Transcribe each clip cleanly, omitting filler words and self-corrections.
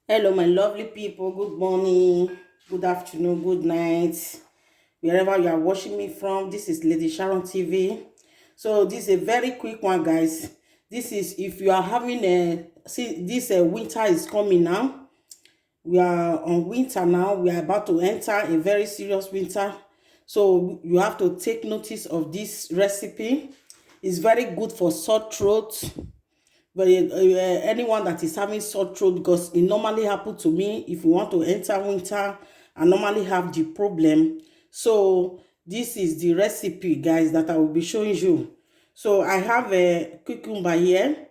Hello, my lovely people. Good morning, good afternoon, good night, wherever you are watching me from. This is Lady Sharon TV. So this is a very quick one, guys. This is if you are having a see this winter is coming now. We are on winter now. We are about to enter a very serious winter. So you have to take notice of this recipe. It's very good for sore throat, but anyone that is having sore throat, because it normally happen to me if you want to enter winter, I normally have the problem. So this is the recipe, guys, that I will be showing you. So I have a cucumber here,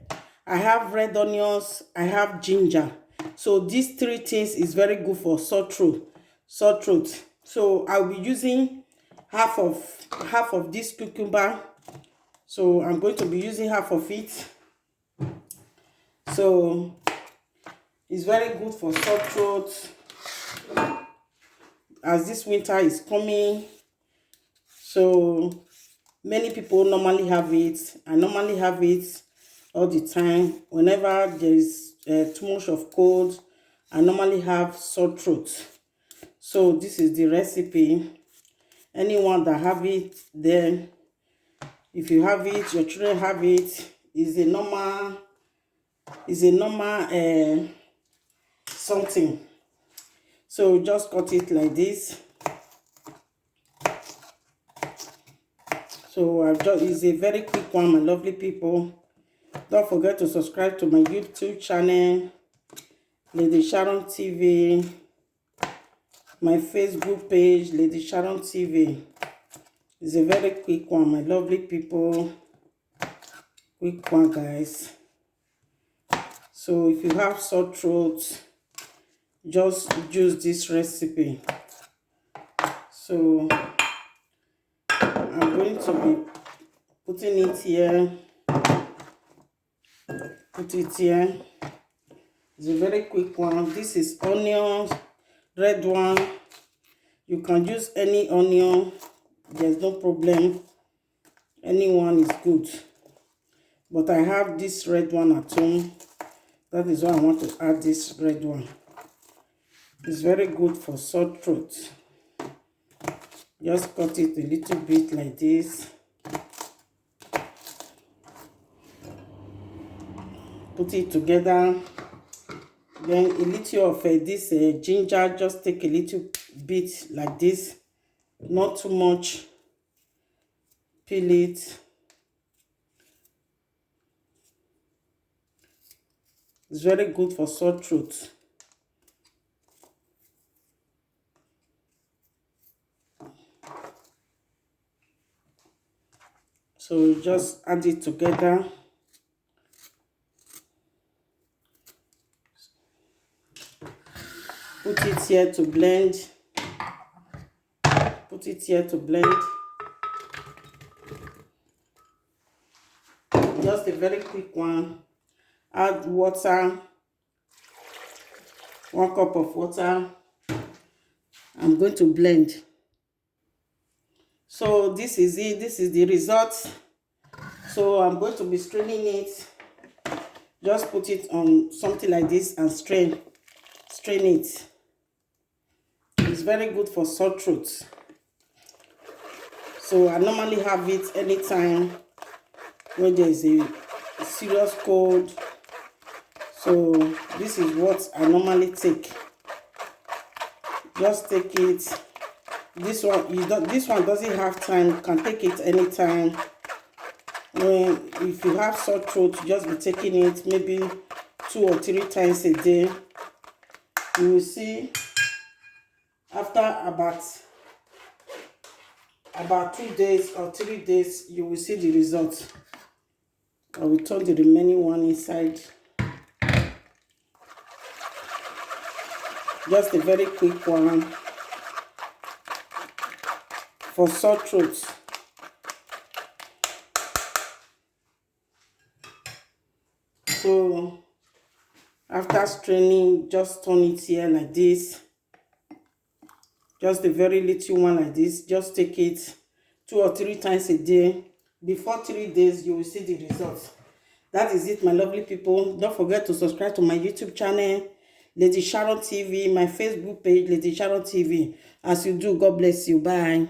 I have red onions, I have ginger. So these three things is very good for sore throat. So I'll be using half of this cucumber. So I'm going to be using half of it. So it's very good for sore throat as this winter is coming. So many people normally have it. I normally have it all the time. Whenever there is too much of cold, I normally have sore throat. So this is the recipe. Anyone that have it, then if you have it, your children have it, is a normal something. So just cut it like this. So it's a very quick one, my lovely people. Don't forget to subscribe to my YouTube channel, Lady Sharon TV, my Facebook page, Lady Sharon TV. It's a very quick one, my lovely people. Quick one, guys. So if you have sore throat, just use this recipe. So I'm going to be putting it here. Put it here. It's a very quick one. This is onions, red one. You can use any onion. There's no problem. Any one is good. But I have this red one at home. That is why I want to add this red one. It's very good for sore throat. Just cut it a little bit like this. Put it together. Then a little of this ginger, just take a little bit like this. Not too much. Peel it. It's very good for sore throat. So just add it together. Put it here to blend. Put it here to blend. Just a very quick one. Add water. 1 cup of water. I'm going to blend. So this is it. This is the result. So I'm going to be straining it. Just put it on something like this and strain it. It's very good for sore throat. So I normally have it anytime when there is a serious cold. So this is what I normally take. Just take it. This one doesn't have time. You can take it anytime. If you have sore throat, just be taking it maybe 2 or 3 times a day. You will see after about 2 days or 3 days, you will see the results. I will turn the remaining one inside. Just a very quick one for sore throat. So after straining, just turn it here like this. Just a very little one like this. Just take it 2 or 3 times a day. Before 3 days, you will see the results. That is it, my lovely people. Don't forget to subscribe to my YouTube channel, Lady Sharon TV, my Facebook page, Lady Sharon TV. As you do, God bless you. Bye.